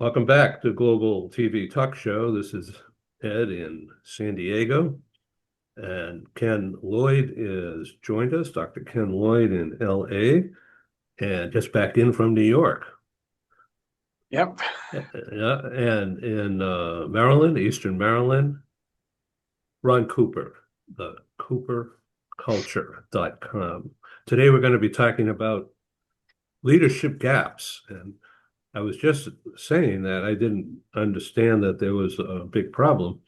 Welcome back to Global TV Talk Show. This is Ed in San Diego, and Ken Lloyd is joined us, Dr. Ken Lloyd in LA, and just back in from New York. Yep. Yeah, and in Maryland, Eastern Maryland, Ron Cooper, the cooperculture.com. Today we're going to be talking about leadership gaps, and I was just saying that I didn't understand that there was a big problem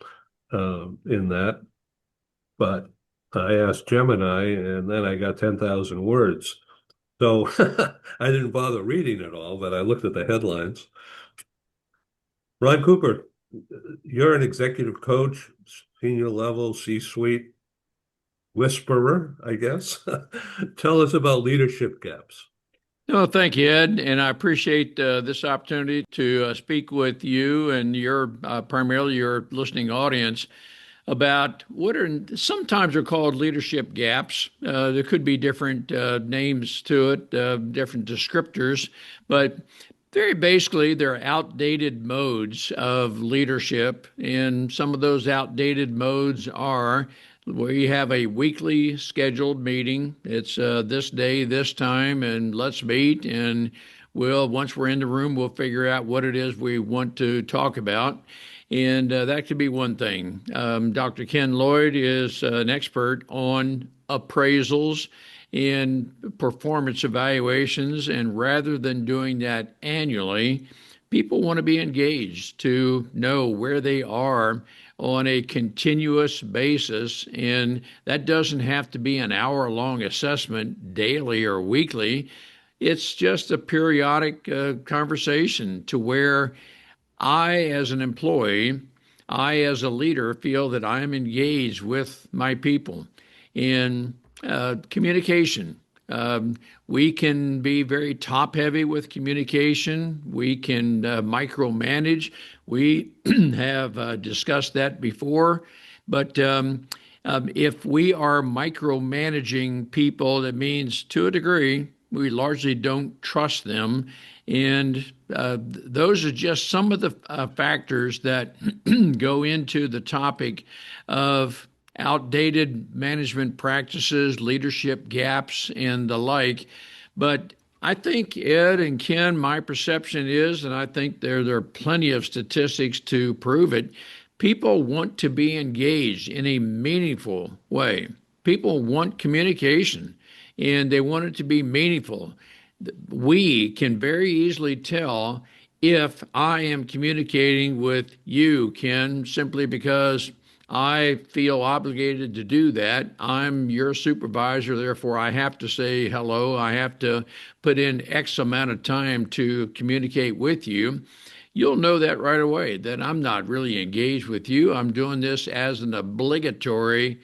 in that, but I asked Gemini and then I got 10,000 words. So I didn't bother reading it all, but I looked at the headlines. Ron Cooper, you're an executive coach, senior level, C-suite whisperer, I guess. Tell us about leadership gaps. No, thank you, Ed, and I appreciate this opportunity to speak with you and your primarily your listening audience about what are sometimes are called leadership gaps. There could be different names to it, different descriptors, but very basically, they're outdated modes of leadership, and some of those outdated modes are we have a weekly scheduled meeting. It's this day, this time, and let's meet. And once we're in the room, we'll figure out what it is we want to talk about. And that could be one thing. Dr. Ken Lloyd is an expert on appraisals and performance evaluations. And rather than doing that annually, people want to be engaged to know where they are on a continuous basis. And that doesn't have to be an hour-long assessment daily or weekly. It's just a periodic conversation to where I, as an employee, I, as a leader, feel that I'm engaged with my people in communication. We can be very top-heavy with communication. We can micromanage. We have discussed that before. But if we are micromanaging people, that means, to a degree, we largely don't trust them. And those are just some of the factors that go into the topic of outdated management practices, leadership gaps, and the like. But I think, Ed and Ken, my perception is, and I think there are plenty of statistics to prove it, people want to be engaged in a meaningful way. People want communication, and they want it to be meaningful. We can very easily tell if I am communicating with you, Ken, simply because I feel obligated to do that. I'm your supervisor, therefore I have to say hello. I have to put in X amount of time to communicate with you. You'll know that right away, that I'm not really engaged with you. I'm doing this as an obligatory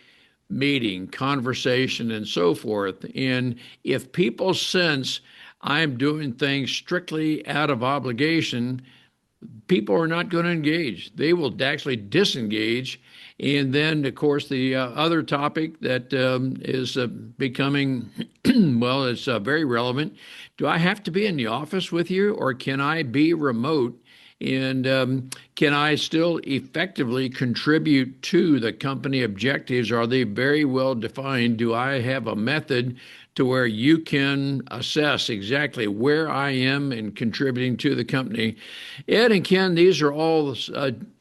meeting, conversation, and so forth. And if people sense I'm doing things strictly out of obligation, people are not going to engage. They will actually disengage. And then, of course, the other topic that is becoming, well, it's very relevant. Do I have to be in the office with you, or can I be remote? And can I still effectively contribute to the company objectives? Are they very well defined? Do I have a method to where you can assess exactly where I am in contributing to the company? Ed and Ken, these are all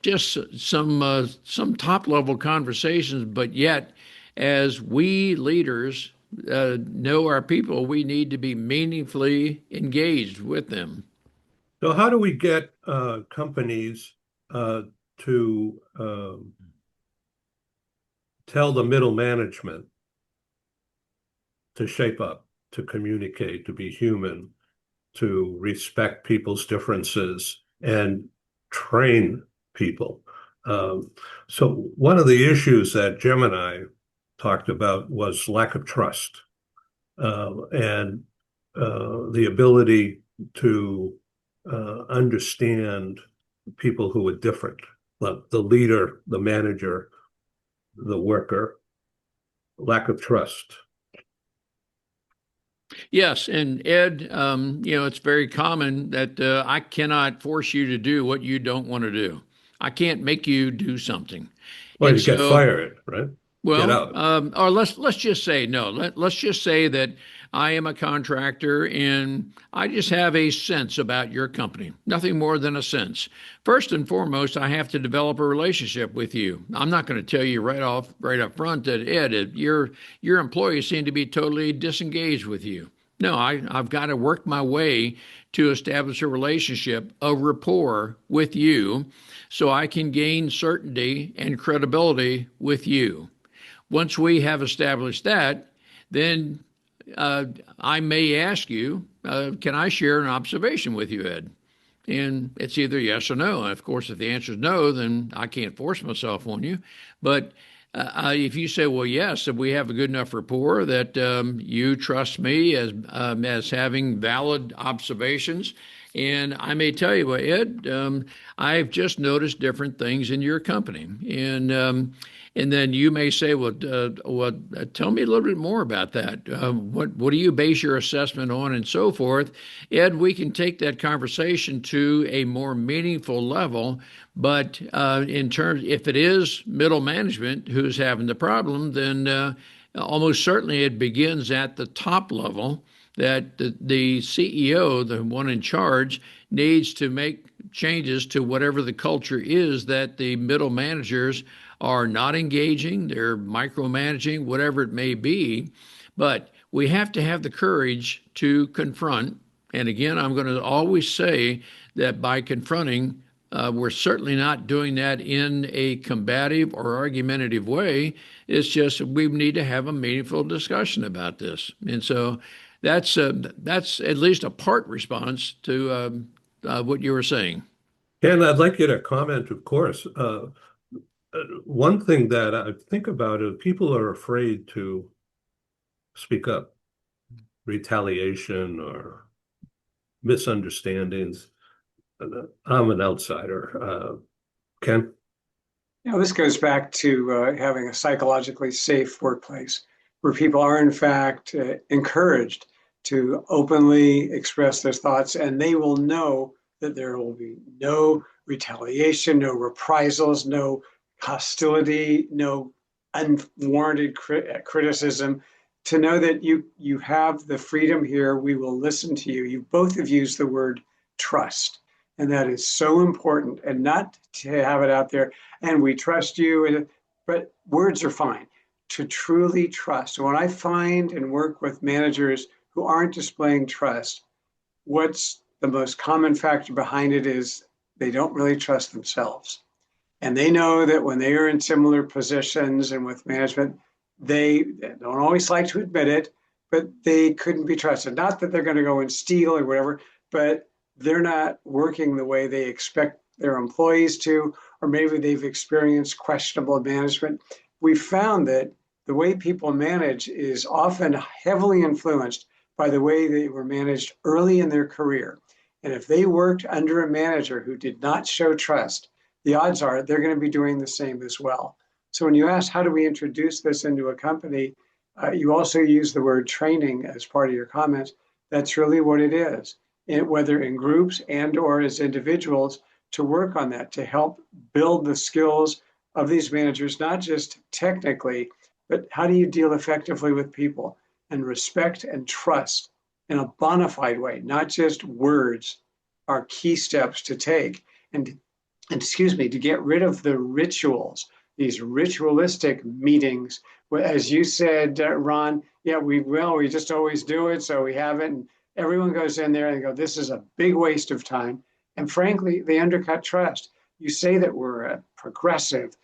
just some top-level conversations, but yet, as we leaders know our people, we need to be meaningfully engaged with them. So how do we get companies to tell the middle management to shape up, to communicate, to be human, to respect people's differences and train people? So one of the issues that Gemini talked about was lack of trust and the ability to understand people who are different, the leader, the manager, the worker, lack of trust. Yes, and Ed, it's very common that I cannot force you to do what you don't want to do. I can't make you do something. Well, And you get so, fired, right? Get well, out. or let's just say no. Let's just say that I am a contractor and I just have a sense about your company, nothing more than a sense. First and foremost, I have to develop a relationship with you. I'm not going to tell you right up front that Ed, your employees seem to be totally disengaged with you. No, I've got to work my way to establish a relationship, a rapport with you, so I can gain certainty and credibility with you. Once we have established that, then I may ask you, can I share an observation with you, Ed? And it's either yes or no. And of course, if the answer is no, then I can't force myself on you. But if you say, well, yes, if we have a good enough rapport that you trust me as having valid observations, and I may tell you, well, Ed, I've just noticed different things in your company, and then you may say, tell me a little bit more about that. What do you base your assessment on, and so forth? Ed, we can take that conversation to a more meaningful level. But in terms, if it is middle management who's having the problem, then almost certainly it begins at the top level. That the CEO, the one in charge, needs to make changes to whatever the culture is that the middle managers are not engaging, they're micromanaging, whatever it may be. But we have to have the courage to confront. And again, I'm going to always say that by confronting, we're certainly not doing that in a combative or argumentative way. It's just we need to have a meaningful discussion about this. And so that's at least a part response to what you were saying. Ken, I'd like you to comment, of course. One thing that I think about is people are afraid to speak up, retaliation or misunderstandings. I'm an outsider. Ken? This goes back to having a psychologically safe workplace where people are, in fact, encouraged to openly express their thoughts, and they will know that there will be no retaliation, no reprisals, no hostility, no unwarranted criticism. To know that you have the freedom here, we will listen to you. You both have used the word trust, and that is so important, and not to have it out there and we trust you, but words are fine. To truly trust, when I find and work with managers who aren't displaying trust, what's the most common factor behind it is they don't really trust themselves. And they know that when they are in similar positions and with management, they don't always like to admit it, but they couldn't be trusted. Not that they're going to go and steal or whatever, but they're not working the way they expect their employees to, or maybe they've experienced questionable management. We found that the way people manage is often heavily influenced by the way they were managed early in their career. And if they worked under a manager who did not show trust, the odds are they're going to be doing the same as well. So when you ask, how do we introduce this into a company? You also use the word training as part of your comments. That's really what it is. Whether in groups and or as individuals, to work on that, to help build the skills of these managers, not just technically, but how do you deal effectively with people, and respect and trust in a bona fide way, not just words, are key steps to take. And to get rid of the rituals, these ritualistic meetings. As you said, Ron, yeah, we just always do it, so we haven't. And everyone goes in there and go, this is a big waste of time. And frankly, they undercut trust. You say that we're a progressive,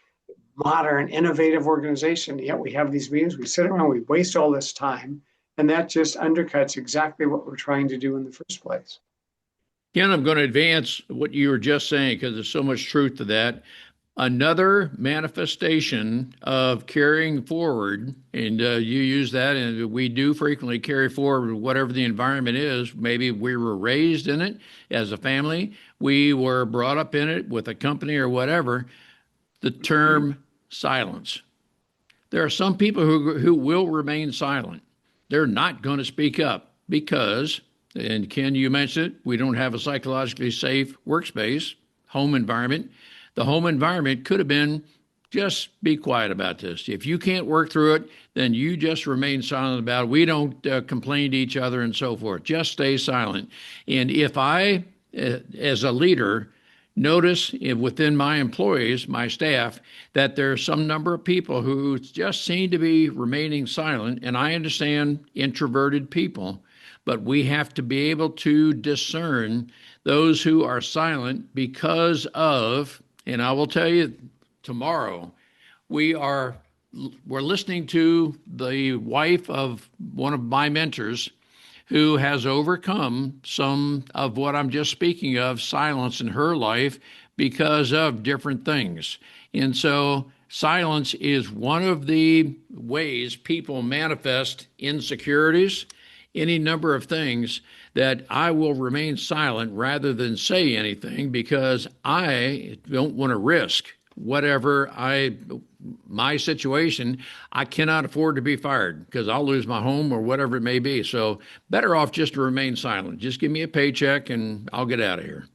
modern, innovative organization, yet we have these meetings, we sit around, we waste all this time, and that just undercuts exactly what we're trying to do in the first place. Ken, I'm going to advance what you were just saying because there's so much truth to that. Another manifestation of carrying forward, and you use that, and we do frequently carry forward whatever the environment is. Maybe we were raised in it as a family, we were brought up in it with a company or whatever. The term silence. There are some people who will remain silent. They're not going to speak up. because, and Ken, you mentioned it, we don't have a psychologically safe workspace, home environment. The home environment could have been just be quiet about this. If you can't work through it, then you just remain silent about it. We don't complain to each other and so forth. Just stay silent. And if I, as a leader, notice within my employees, my staff, that there's some number of people who just seem to be remaining silent, and I understand introverted people, but we have to be able to discern those who are silent because of, and I will tell you tomorrow, we're listening to the wife of one of my mentors who has overcome some of what I'm just speaking of, silence in her life, because of different things. And so silence is one of the ways people manifest insecurities, any number of things, that I will remain silent rather than say anything because I don't want to risk whatever my situation. I cannot afford to be fired because I'll lose my home or whatever it may be. So better off just to remain silent. Just give me a paycheck and I'll get out of here.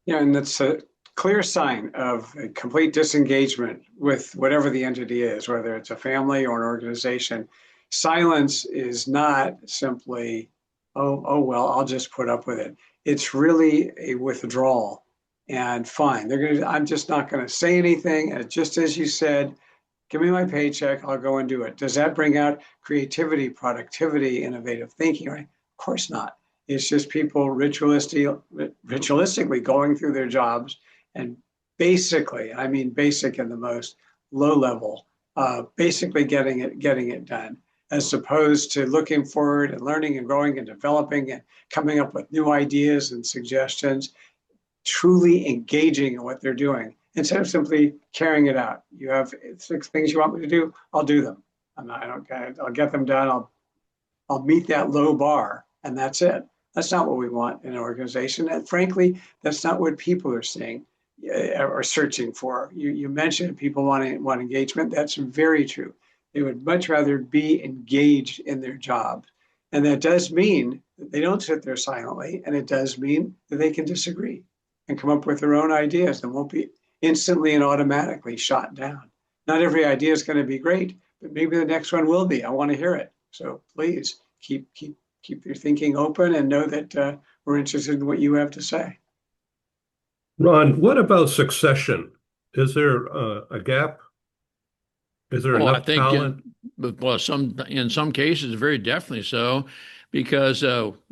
Yeah, and that's a clear sign of a complete disengagement with whatever the entity is, whether it's a family or an organization. Silence is not simply, oh well, I'll just put up with it. It's really a withdrawal. And fine, I'm just not going to say anything. And just as you said, give me my paycheck, I'll go and do it. Does that bring out creativity, productivity, innovative thinking? Right? Of course not. It's just people ritualistically going through their jobs and basically, I mean basic in the most low level, basically getting it done, as opposed to looking forward and learning and growing and developing and coming up with new ideas and suggestions, truly engaging in what they're doing instead of simply carrying it out. You have 6 things you want me to do, I'll do them. I'll get them done. I'll meet that low bar, and that's it. That's not what we want in an organization. And frankly, that's not what people are seeing or searching for. You mentioned people want engagement. That's very true. They would much rather be engaged in their job. And that does mean that they don't sit there silently. And it does mean that they can disagree and come up with their own ideas and won't be instantly and automatically shot down. Not every idea is going to be great, but maybe the next one will be. I want to hear it. So please keep your thinking open and know that we're interested in what you have to say. Ron, what about succession? Is there a gap? Is there enough I think talent? in some cases, very definitely so, because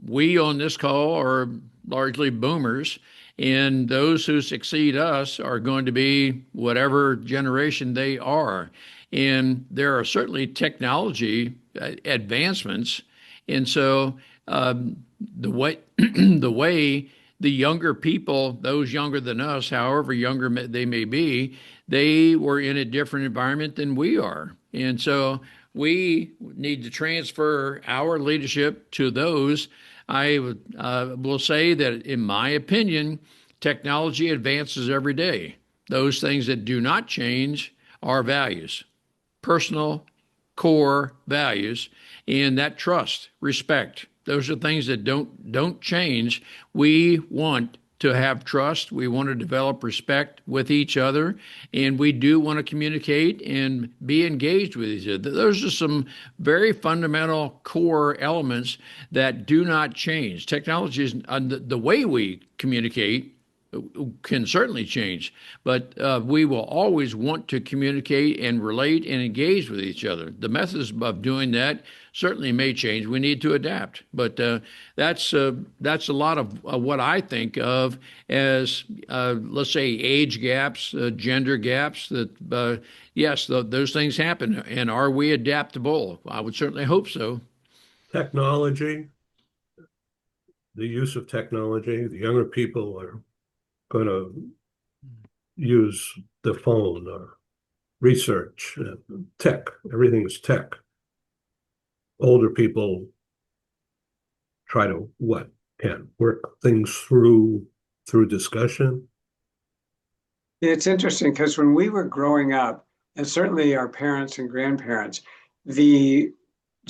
we on this call are largely boomers, and those who succeed us are going to be whatever generation they are. And there are certainly technology advancements. And so the way the younger people, those younger than us, however younger they may be, they were in a different environment than we are. And so we need to transfer our leadership to those. I will say that, in my opinion, technology advances every day. Those things that do not change are values, personal core values, and that trust, respect. Those are things that don't change. We want to have trust. We want to develop respect with each other, and we do want to communicate and be engaged with each other. Those are some very fundamental core elements that do not change. Technology is the way we communicate can certainly change, but we will always want to communicate and relate and engage with each other. The methods of doing that certainly may change. We need to adapt, but that's a lot of what I think of as let's say age gaps, gender gaps. That yes, those things happen, and are we adaptable? I would certainly hope so. Technology, the use of technology. The younger people are going to use the phone or research, tech. Everything is tech. Older people try to work things through discussion. It's interesting because when we were growing up, and certainly our parents and grandparents, the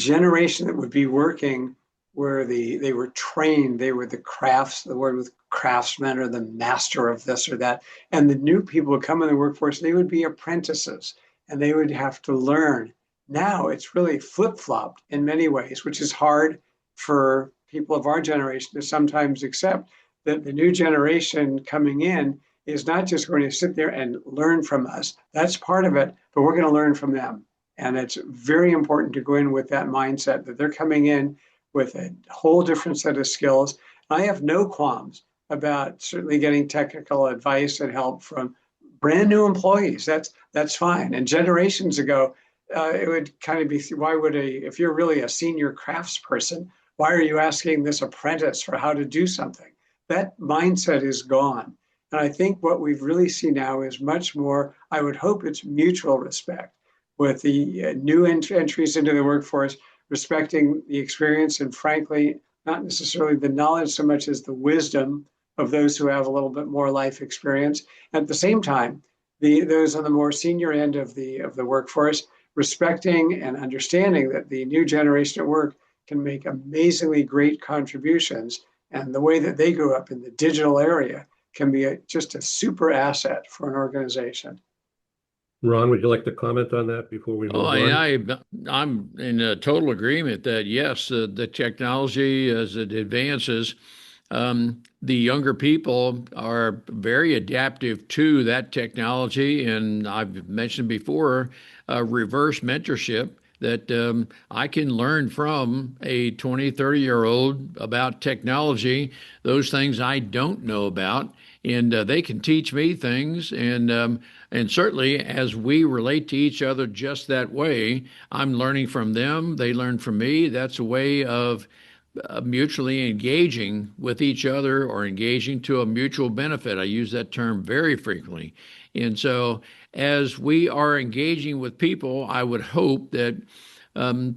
generation that would be working where they were trained, they were the crafts, the word with craftsman or the master of this or that. And the new people would come in the workforce, they would be apprentices and they would have to learn. Now it's really flip-flopped in many ways, which is hard for people of our generation to sometimes accept, that the new generation coming in is not just going to sit there and learn from us. That's part of it, but we're going to learn from them. And it's very important to go in with that mindset that they're coming in with a whole different set of skills. I have no qualms about certainly getting technical advice and help from brand new employees. That's fine. And generations ago, it would kind of be, why would if you're really a senior craftsperson, why are you asking this apprentice for how to do something? That mindset is gone. And I think what we've really seen now is much more, I would hope it's mutual respect with the new entries into the workforce, respecting the experience and frankly, not necessarily the knowledge so much as the wisdom of those who have a little bit more life experience. At the same time, those on the more senior end of the workforce, respecting and understanding that the new generation at work can make amazingly great contributions. And the way that they grew up in the digital area can be just a super asset for an organization. Ron, would you like to comment on that before we move Oh, on? I'm in total agreement that yes, the technology as it advances, the younger people are very adaptive to that technology. And I've mentioned before, reverse mentorship, that I can learn from a 20, 30-year-old about technology, those things I don't know about, and they can teach me things. And certainly as we relate to each other just that way, I'm learning from them, they learn from me. That's a way of mutually engaging with each other or engaging to a mutual benefit. I use that term very frequently. And so as we are engaging with people, I would hope that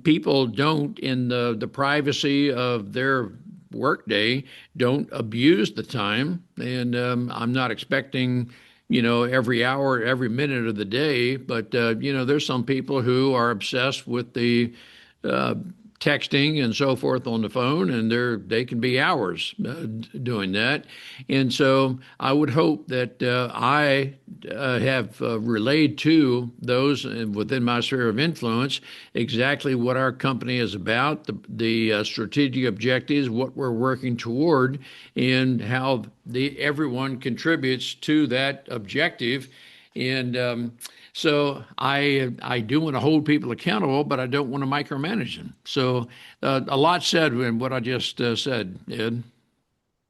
people don't, in the privacy of their workday, don't abuse the time. And I'm not expecting, every hour, every minute of the day, but, there's some people who are obsessed with the texting and so forth on the phone, and they can be hours doing that. And so I would hope that I have relayed to those within my sphere of influence exactly what our company is about, the strategic objectives, what we're working toward, and how everyone contributes to that objective. And so I do want to hold people accountable, but I don't want to micromanage them. So a lot said in what I just said, Ed.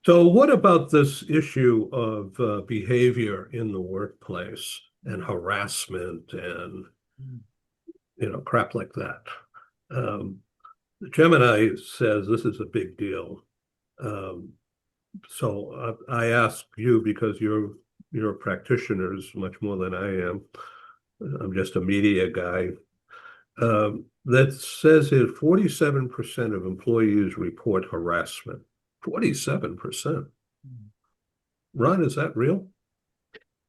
So what about this issue of behavior in the workplace and harassment and, crap like that? Gemini says this is a big deal. So I ask you because you're practitioners much more than I am. I'm just a media guy. That says here 47% of employees report harassment. 47%. Ron, is that real?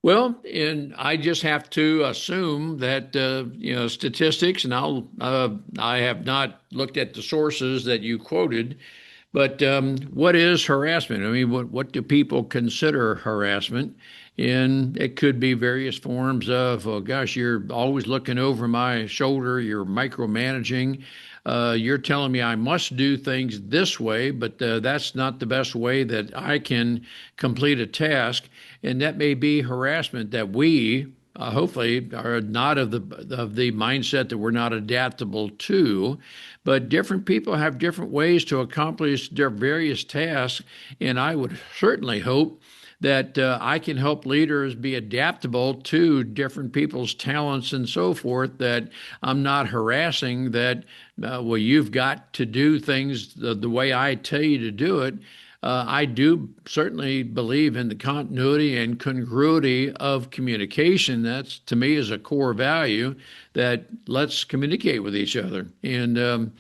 Well, and I just have to assume that statistics, and I have not looked at the sources that you quoted, but what is harassment? I mean, what do people consider harassment? And it could be various forms of, oh gosh, you're always looking over my shoulder, you're micromanaging, you're telling me I must do things this way, but that's not the best way that I can complete a task. And that may be harassment that we hopefully are not of the mindset that we're not adaptable to, but different people have different ways to accomplish their various tasks. And I would certainly hope that I can help leaders be adaptable to different people's talents and so forth, that I'm not harassing that, well, you've got to do things the way I tell you to do it. I do certainly believe in the continuity and congruity of communication. That's, to me, is a core value, that let's communicate with each other. And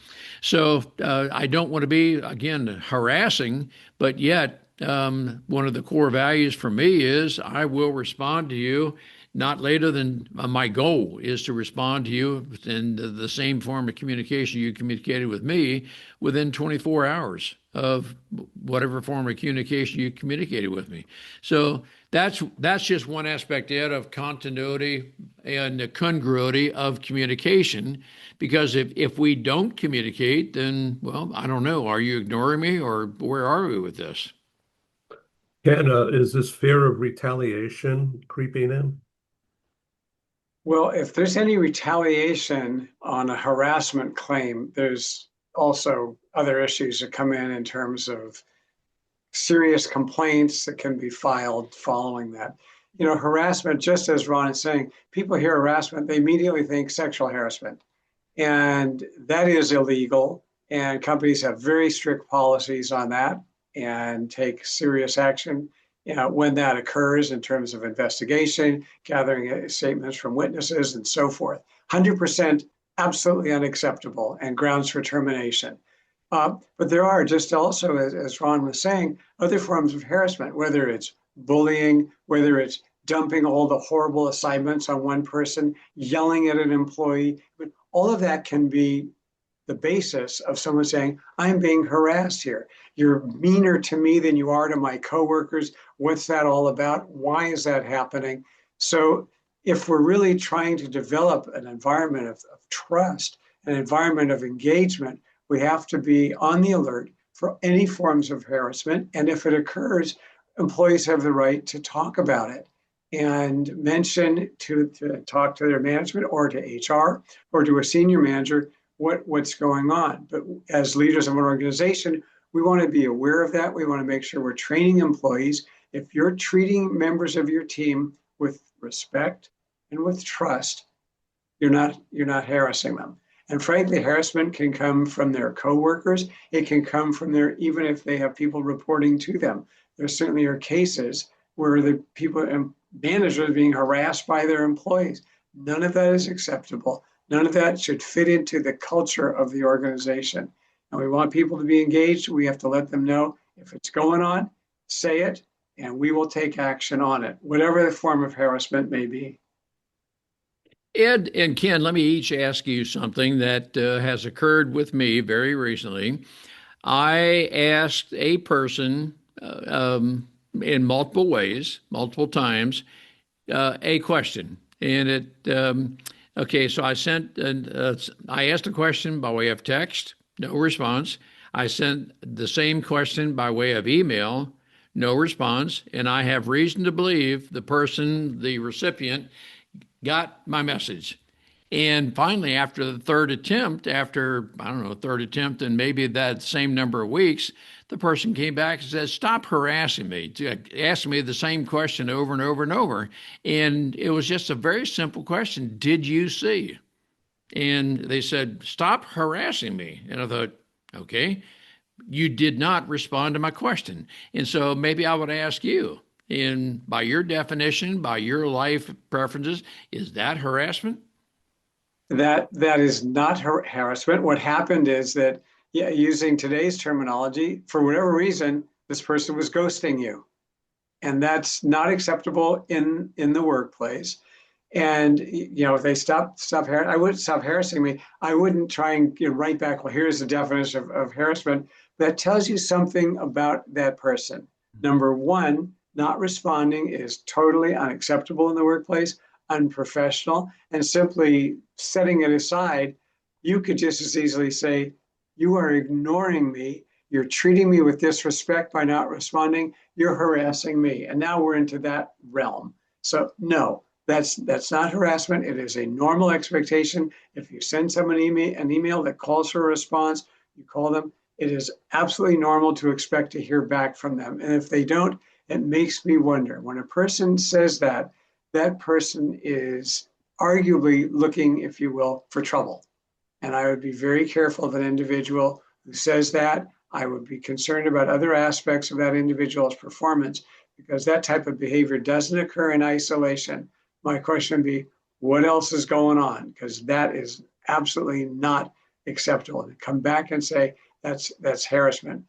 so I don't want to be, again, harassing, but yet one of the core values for me is I will respond to you not later than my goal is to respond to you in the same form of communication you communicated with me within 24 hours of whatever form of communication you communicated with me. So that's just one aspect, Ed, of continuity and the congruity of communication. Because if we don't communicate, then, well, I don't know. Are you ignoring me, or where are we with this? Ken, is this fear of retaliation creeping in? Well, if there's any retaliation on a harassment claim, there's also other issues that come in terms of serious complaints that can be filed following that. You know, harassment, just as Ron is saying, people hear harassment, they immediately think sexual harassment. And that is illegal. And companies have very strict policies on that and take serious action, you know, when that occurs in terms of investigation, gathering statements from witnesses and so forth. 100% absolutely unacceptable and grounds for termination. But there are, just also, as Ron was saying, other forms of harassment, whether it's bullying, whether it's dumping all the horrible assignments on one person, yelling at an employee. But all of that can be the basis of someone saying, I'm being harassed here. You're meaner to me than you are to my coworkers. What's that all about? Why is that happening? So if we're really trying to develop an environment of trust, an environment of engagement, we have to be on the alert for any forms of harassment. And if it occurs, employees have the right to talk about it and mention to talk to their management or to HR or to a senior manager what's going on. But as leaders of an organization, we want to be aware of that. We want to make sure we're training employees. If you're treating members of your team with respect and with trust, you're not harassing them. And frankly, harassment can come from their coworkers. It can come from even if they have people reporting to them. There certainly are cases where the people and managers are being harassed by their employees. None of that is acceptable. None of that should fit into the culture of the organization. And we want people to be engaged. We have to let them know if it's going on, say it, and we will take action on it, whatever the form of harassment may be. Ed and Ken, let me each ask you something that has occurred with me very recently. I asked a person in multiple ways, multiple times, a question. And okay, so I asked a question by way of text, no response. I sent the same question by way of email, no response. And I have reason to believe the recipient, got my message. And finally, after the third attempt, and maybe that same number of weeks, the person came back and said, stop harassing me, asking me the same question over and over and over. And it was just a very simple question. Did you see? And they said, stop harassing me. And I thought, okay, you did not respond to my question. And so maybe I would ask you, and by your definition, by your life preferences, is that harassment? That is not harassment. What happened is that, using today's terminology, for whatever reason, this person was ghosting you, and that's not acceptable in the workplace. And if they I wouldn't stop harassing me. I wouldn't try and write back, well, here's the definition of harassment. That tells you something about that person. Number one, not responding is totally unacceptable in the workplace, unprofessional, and simply setting it aside, you could just as easily say, you are ignoring me, you're treating me with disrespect by not responding, you're harassing me. And now we're into that realm. So no, that's not harassment. It is a normal expectation. If you send someone an email that calls for a response, you call them. It is absolutely normal to expect to hear back from them. And if they don't, it makes me wonder. When a person says that, that person is arguably looking, if you will, for trouble. And I would be very careful of an individual who says that. I would be concerned about other aspects of that individual's performance, because that type of behavior doesn't occur in isolation. My question would be, what else is going on? Because that is absolutely not acceptable. And come back and say, that's harassment.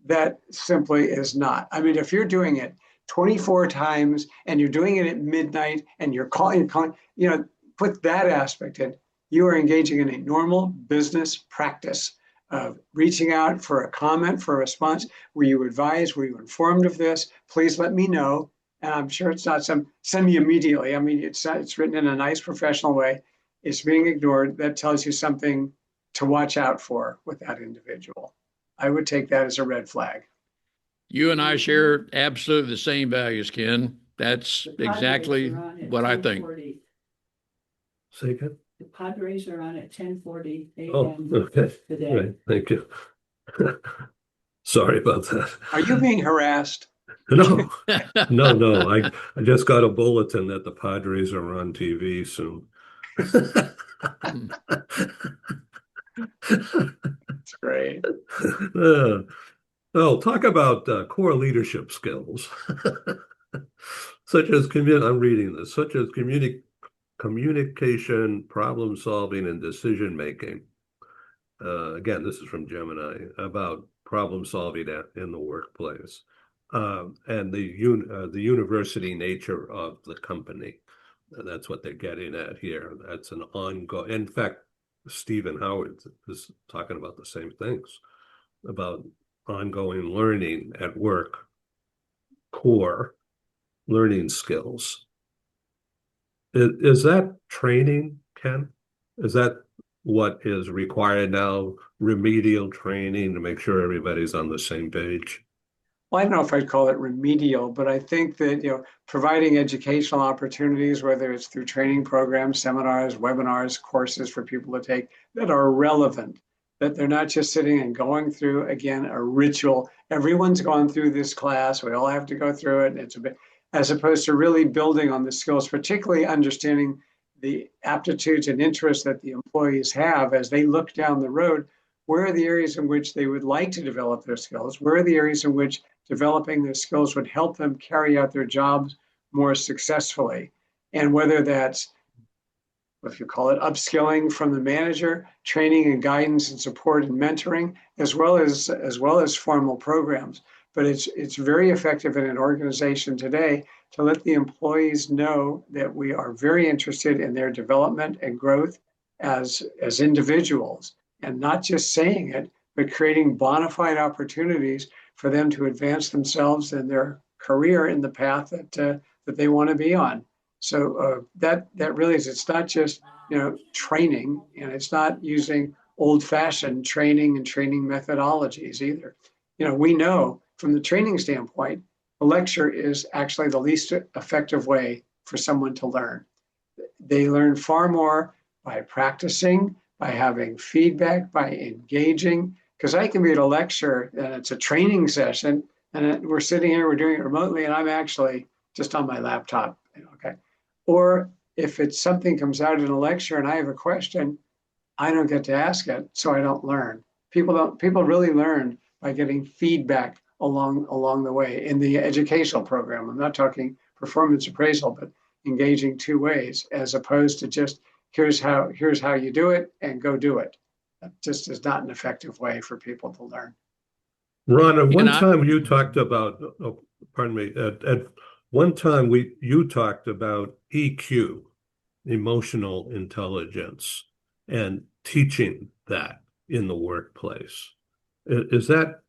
That simply is not. I mean, if you're doing it 24 times and you're doing it at midnight and you're calling, put that aspect in. You are engaging in a normal business practice of reaching out for a comment, for a response. Were you advised? Were you informed of this? Please let me know. And I'm sure it's not send me immediately. I mean, it's written in a nice professional way. It's being ignored. That tells you something to watch out for with that individual. I would take that as a red flag. You and I share absolutely the same values, Ken. That's exactly what I think. Say again? The Padres are on at 10:40 Oh, a.m. okay. today. Right. Thank you. Sorry about that. Are you being harassed? No, no. I just got a bulletin that the Padres are on TV soon. That's great. Oh, talk about core leadership skills, such as I'm reading this, such as communication, problem solving, and decision making. Again, this is from Gemini about problem solving in the workplace, and the university nature of the company. That's what they're getting at here. That's an ongoing. In fact, Stephen Howard is talking about the same things, about ongoing learning at work, core learning skills. Is that training, Ken? Is that what is required now? Remedial training to make sure everybody's on the same page? Well, I don't know if I'd call it remedial, but I think that, providing educational opportunities, whether it's through training programs, seminars, webinars, courses for people to take that are relevant, that they're not just sitting and going through, again, a ritual. Everyone's gone through this class. We all have to go through it. It's a bit, as opposed to really building on the skills, particularly understanding the aptitudes and interests that the employees have as they look down the road. Where are the areas in which they would like to develop their skills? Where are the areas in which developing their skills would help them carry out their jobs more successfully? And whether that's, if you call it upskilling from the manager, training and guidance and support and mentoring, as well as formal programs. But it's very effective in an organization today to let the employees know that we are very interested in their development and growth as individuals, and not just saying it, but creating bona fide opportunities for them to advance themselves in their career in the path that they want to be on. So that really is, it's not just, training, and it's not using old-fashioned training and training methodologies either. We know from the training standpoint, a lecture is actually the least effective way for someone to learn. They learn far more by practicing, by having feedback, by engaging, because I can be at a lecture and it's a training session and we're sitting here, we're doing it remotely, and I'm actually just on my laptop, okay? Or if it's something comes out in a lecture and I have a question, I don't get to ask it, so I don't learn. People really learn by getting feedback along the way in the educational program. I'm not talking performance appraisal, but engaging two ways, as opposed to just here's how you do it and go do it. That just is not an effective way for people to learn. Ron, at one time you talked about, pardon me, at one time you talked about EQ, emotional intelligence, and teaching that in the workplace. Is that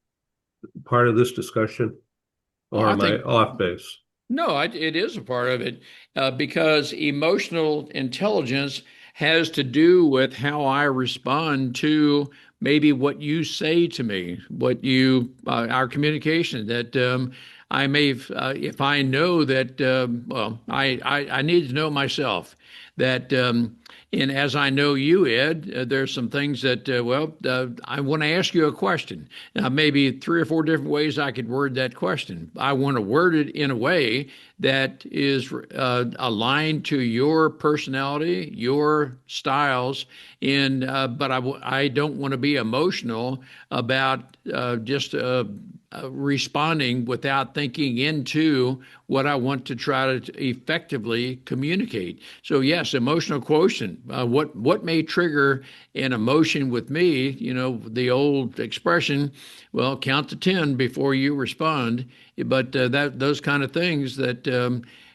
part of this discussion, or am I off base? No, it is a part of it, because emotional intelligence has to do with how I respond to maybe what you say to me, what our communication, that I may, if I know that, I need to know myself that, and as I know you, Ed, there's some things that, I want to ask you a question. Now, maybe 3 or 4 different ways I could word that question. I want to word it in a way that is aligned to your personality, your styles, but I don't want to be emotional about just responding without thinking into what I want to try to effectively communicate. So yes, emotional quotient emotion. What may trigger an emotion with me? You know, the old expression, well, count to 10 before you respond. But those kind of things that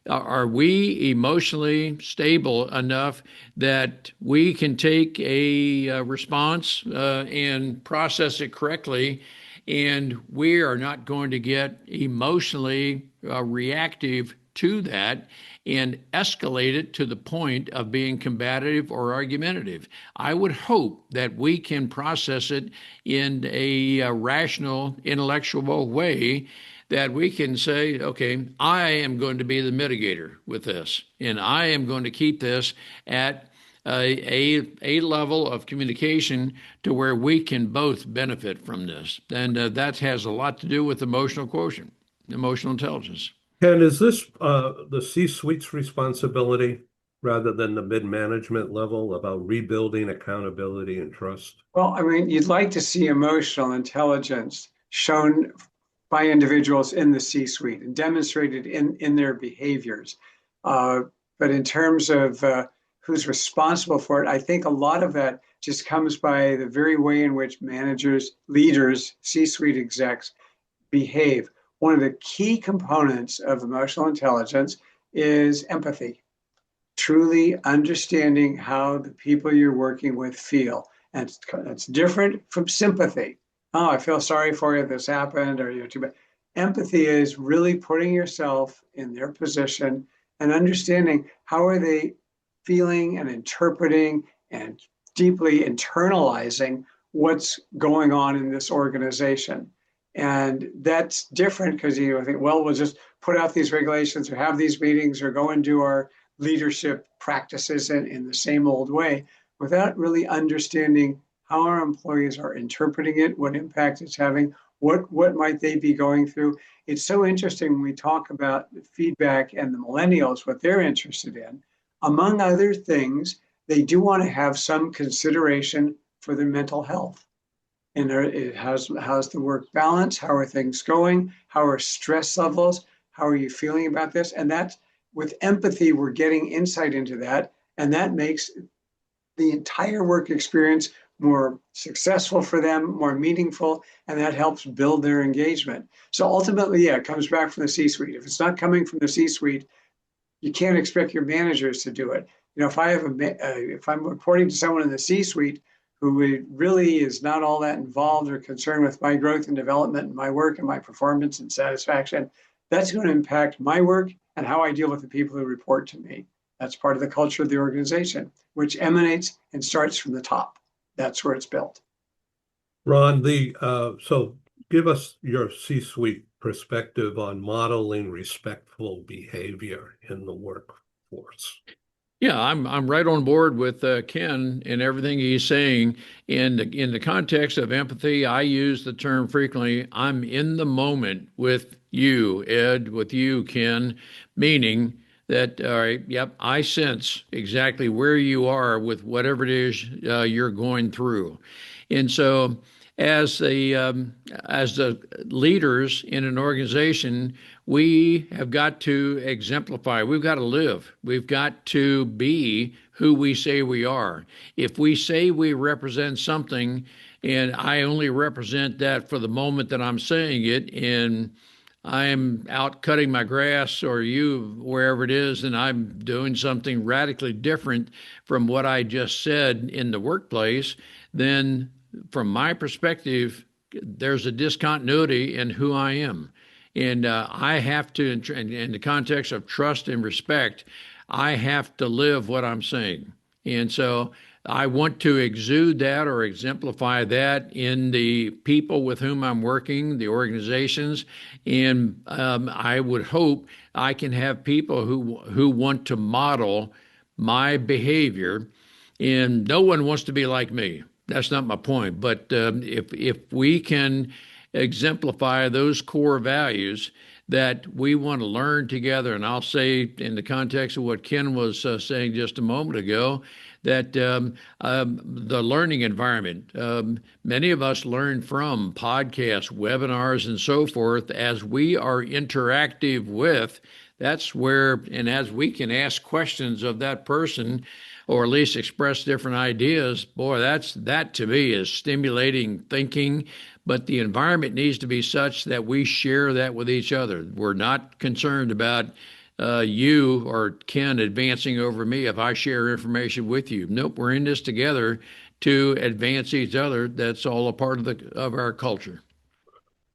are we emotionally stable enough that we can take a response and process it correctly, and we are not going to get emotionally reactive to that and escalate it to the point of being combative or argumentative. I would hope that we can process it in a rational, intellectual way, that we can say, okay, I am going to be the mitigator with this, and I am going to keep this at a level of communication to where we can both benefit from this. And that has a lot to do with emotional quotient, emotional intelligence. Ken, is this the C-suite's responsibility rather than the mid-management level about rebuilding accountability and trust? Well, I mean, you'd like to see emotional intelligence shown by individuals in the C-suite and demonstrated in their behaviors. But in terms of who's responsible for it, I think a lot of that just comes by the very way in which managers, leaders, C-suite execs behave. One of the key components of emotional intelligence is empathy, truly understanding how the people you're working with feel. And it's different from sympathy. Oh, I feel sorry for you, this happened, or you're too bad. Empathy is really putting yourself in their position and understanding how are they feeling and interpreting and deeply internalizing what's going on in this organization. And that's different because you think, well, we'll just put out these regulations or have these meetings or go and do our leadership practices in the same old way without really understanding how our employees are interpreting it, what impact it's having, what might they be going through. It's so interesting when we talk about feedback and the millennials, what they're interested in. Among other things, they do want to have some consideration for their mental health. And how's the work balance? How are things going? How are stress levels? How are you feeling about this? And that's with empathy, we're getting insight into that. And that makes the entire work experience more successful for them, more meaningful, and that helps build their engagement. So ultimately, yeah, it comes back from the C-suite. If it's not coming from the C-suite, you can't expect your managers to do it. You know, if I'm reporting to someone in the C-suite who really is not all that involved or concerned with my growth and development and my work and my performance and satisfaction, that's going to impact my work and how I deal with the people who report to me. That's part of the culture of the organization, which emanates and starts from the top. That's where it's built. Ron, so give us your C-suite perspective on modeling respectful behavior in the workforce. Yeah, I'm right on board with Ken and everything he's saying. In the context of empathy, I use the term frequently. I'm in the moment with you, Ed, with you, Ken, meaning that, all right, yep, I sense exactly where you are with whatever it is you're going through. And so as the leaders in an organization, we have got to exemplify. We've got to live. We've got to be who we say we are. If we say we represent something, and I only represent that for the moment that I'm saying it, and I'm out cutting my grass or you wherever it is, and I'm doing something radically different from what I just said in the workplace, then from my perspective, there's a discontinuity in who I am. And I have to, in the context of trust and respect, I have to live what I'm saying. And so I want to exude that or exemplify that in the people with whom I'm working, the organizations. And I would hope I can have people who want to model my behavior. And no one wants to be like me. That's not my point. But if we can exemplify those core values that we want to learn together, and I'll say in the context of what Ken was saying just a moment ago, that the learning environment, many of us learn from podcasts, webinars, and so forth. As we are interactive with, that's where, and as we can ask questions of that person, or at least express different ideas, boy, that to me is stimulating thinking. But the environment needs to be such that we share that with each other. We're not concerned about you or Ken advancing over me if I share information with you. Nope, we're in this together to advance each other. That's all a part of our culture.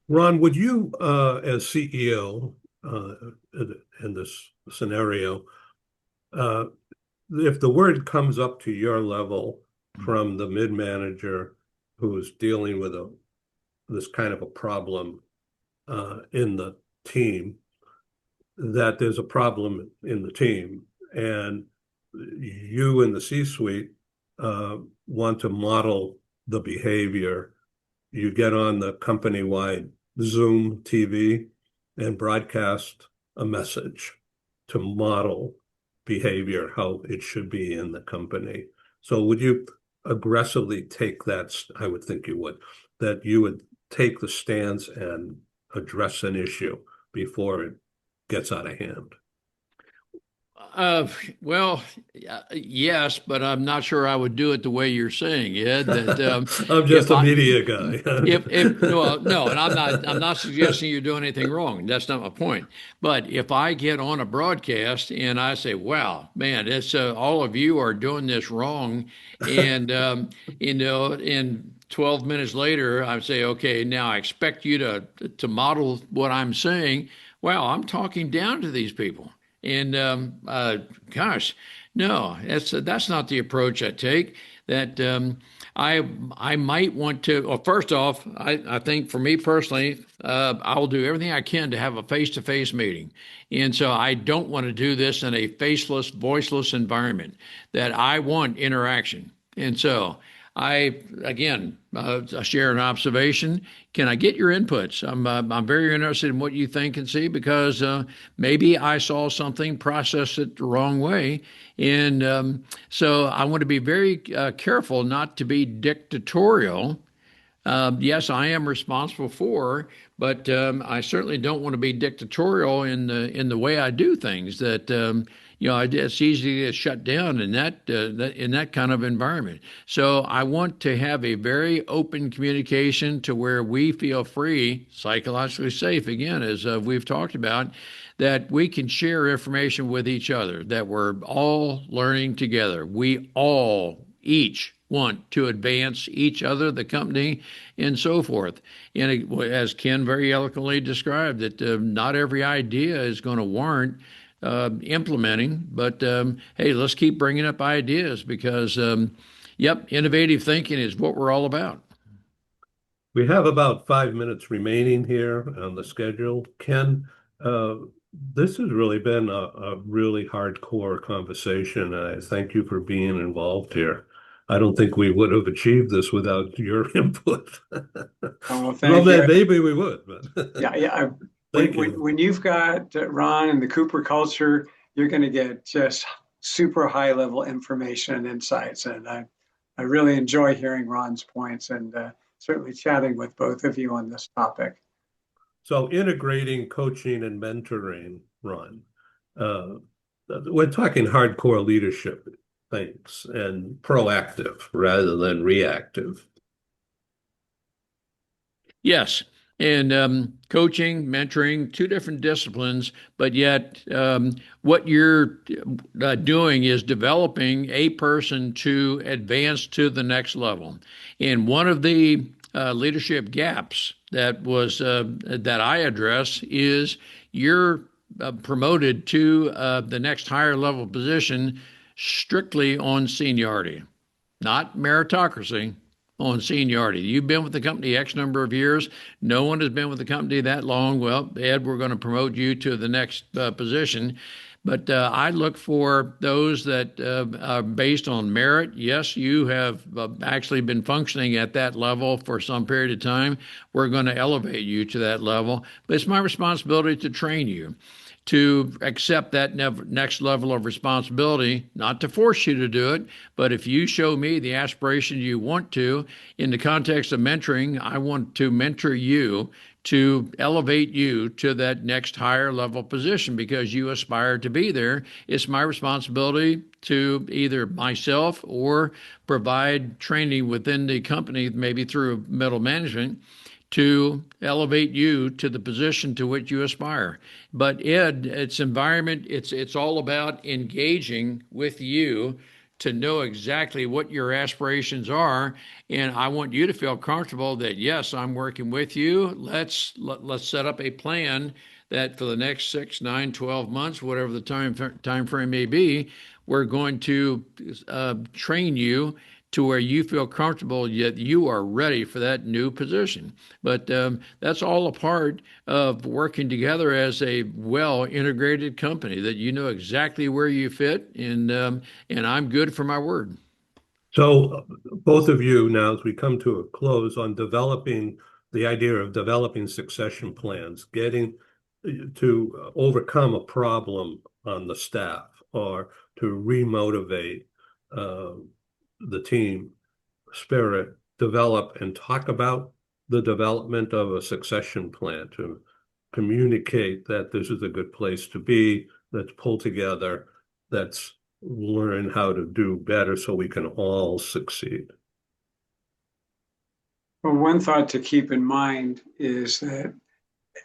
Ron, would you, as CEO, in this scenario, if the word comes up to your level from the mid-manager who's dealing with this kind of a problem in the team, that there's a problem in the team, and you in the C-suite want to model the behavior, you get on the company-wide Zoom TV and broadcast a message to model behavior, how it should be in the company. So would you aggressively take that? I would think you would, that you would take the stance and address an issue before it gets out of hand. Well, yes, but I'm not sure I would do it the way you're saying, Ed. That I'm just a media guy. No, and I'm not suggesting you're doing anything wrong. That's not my point. But if I get on a broadcast and I say, "Wow, man, it's all of you are doing this wrong," and in 12 minutes later, I say, "Okay, now I expect you to model what I'm saying." Wow, I'm talking down to these people. And gosh, no, that's not the approach I take. That I might want to. Well, first off, I think for me personally, I will do everything I can to have a face-to-face meeting, and so I don't want to do this in a faceless, voiceless environment. That I want interaction, and so I share an observation. Can I get your inputs? I'm very interested in what you think and see, because maybe I saw something, processed it the wrong way, and so I want to be very careful not to be dictatorial. Yes, I am responsible for, but I certainly don't want to be dictatorial in the way I do things. That it's easy to get shut down in that kind of environment. So I want to have a very open communication to where we feel free, psychologically safe, again, as we've talked about, that we can share information with each other, that we're all learning together. We each want to advance each other, the company, and so forth. And as Ken very eloquently described, that not every idea is going to warrant implementing, but hey, let's keep bringing up ideas, because innovative thinking is what we're all about. We have about 5 minutes remaining here on the schedule. Ken, this has really been a really hardcore conversation, and I thank you for being involved here. I don't think we would have achieved this without your input. Oh, thank you. Maybe we would, but Yeah. Thank you. When you've got Ron and the Cooper culture, you're going to get just super high level information and insights. And I really enjoy hearing Ron's points, and certainly chatting with both of you on this topic. So integrating coaching and mentoring, Ron, we're talking hardcore leadership things and proactive rather than reactive. Yes. And coaching, mentoring, two different disciplines, but yet what you're doing is developing a person to advance to the next level. And one of the leadership gaps that I address is you're promoted to the next higher level position strictly on seniority, not meritocracy. On seniority. You've been with the company X number of years. No one has been with the company that long. Well, Ed, we're going to promote you to the next position. But I look for those that are based on merit. Yes, you have actually been functioning at that level for some period of time. We're going to elevate you to that level. But it's my responsibility to train you to accept that next level of responsibility, not to force you to do it, but if you show me the aspiration you want to, in the context of mentoring, I want to mentor you to elevate you to that next higher level position because you aspire to be there. It's my responsibility to either myself or provide training within the company, maybe through middle management, to elevate you to the position to which you aspire. But Ed, it's environment, it's all about engaging with you to know exactly what your aspirations are. And I want you to feel comfortable that, yes, I'm working with you. Let's set up a plan that for the next 6, 9, 12 months, whatever the time frame may be, we're going to train you to where you feel comfortable, yet you are ready for that new position. But that's all a part of working together as a well-integrated company, that you know exactly where you fit, and I'm good for my word. So both of you, now as we come to a close on developing the idea of developing succession plans, getting to overcome a problem on the staff or to remotivate the team spirit, develop and talk about the development of a succession plan, to communicate that this is a good place to be, let's pull together, let's learn how to do better so we can all succeed. Well, one thought to keep in mind is that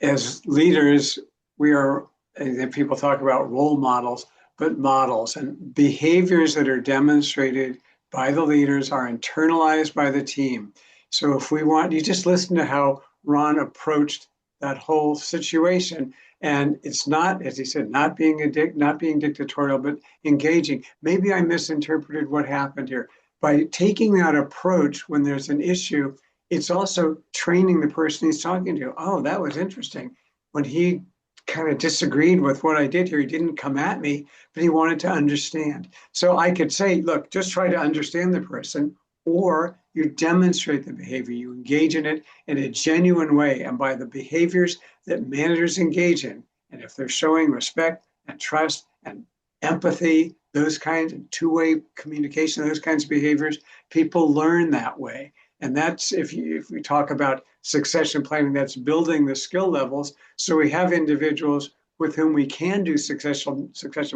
as leaders, we are, and people talk about role models, but models and behaviors that are demonstrated by the leaders are internalized by the team. So if we want, you just listen to how Ron approached that whole situation. And it's not, as he said, not being dictatorial, but engaging. Maybe I misinterpreted what happened here. By taking that approach when there's an issue, it's also training the person he's talking to. Oh, that was interesting. When he kind of disagreed with what I did here, he didn't come at me, but he wanted to understand. So I could say, look, just try to understand the person, or you demonstrate the behavior, you engage in it in a genuine way. And by the behaviors that managers engage in, and if they're showing respect and trust and empathy, those kinds of two-way communication, those kinds of behaviors, people learn that way. And that's, if we talk about succession planning, that's building the skill levels. So we have individuals with whom we can do succession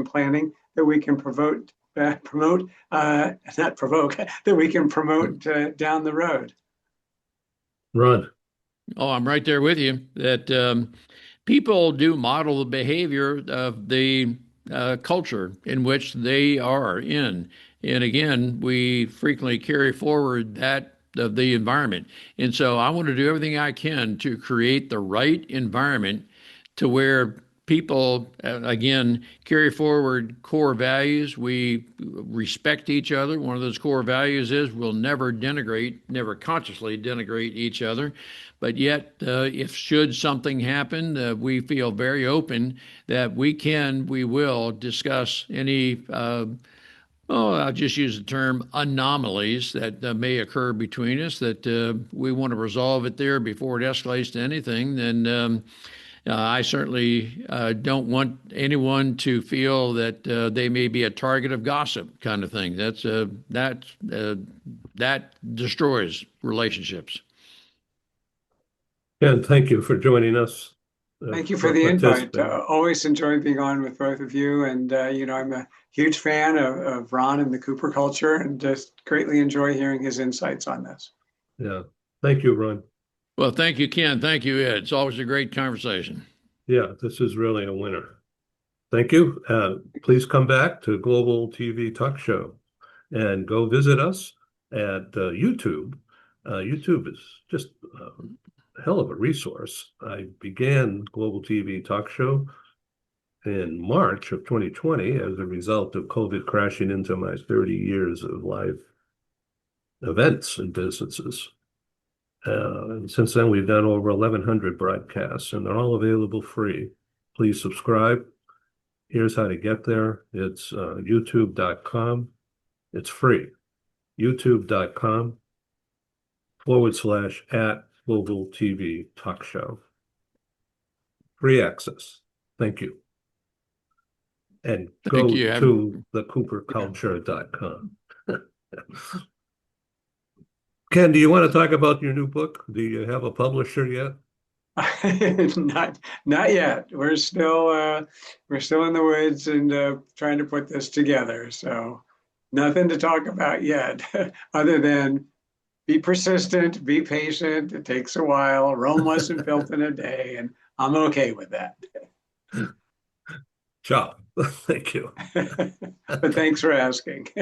planning that we can promote, that we can promote down the road. Ron. Oh, I'm right there with you. That people do model the behavior of the culture in which they are in. And again, we frequently carry forward that of the environment. And so I want to do everything I can to create the right environment to where people, again, carry forward core values. We respect each other. One of those core values is we'll never consciously denigrate each other. But yet, if should something happen, we feel very open that we will discuss any I'll just use the term anomalies that may occur between us, that we want to resolve it there before it escalates to anything. Then I certainly don't want anyone to feel that they may be a target of gossip kind of thing. That destroys relationships. Ken, thank you for joining us. Thank you for the invite. Always enjoy being on with both of you. And, I'm a huge fan of Ron and the Cooper culture, and just greatly enjoy hearing his insights on this. Yeah. Thank you, Ron. Well, thank you, Ken. Thank you, Ed. It's always a great conversation. Yeah, this is really a winner. Thank you. Please come back to Global TV Talk Show and go visit us at YouTube. YouTube is just a hell of a resource. I began Global TV Talk Show in March of 2020 as a result of COVID crashing into my 30 years of live events and businesses. And since then, we've done over 1,100 broadcasts, and they're all available free. Please subscribe. Here's how to get there. It's youtube.com. It's free. youtube.com/@Global TV Talk Show. Free access. Thank you. And go to thecooperculture.com. Ken, do you want to talk about your new book? Do you have a publisher yet? Not yet. We're still in the woods and trying to put this together. So nothing to talk about yet, other than be persistent, be patient. It takes a while. Rome wasn't built in a day, and I'm okay with that. Ciao. Thank you. But thanks for asking.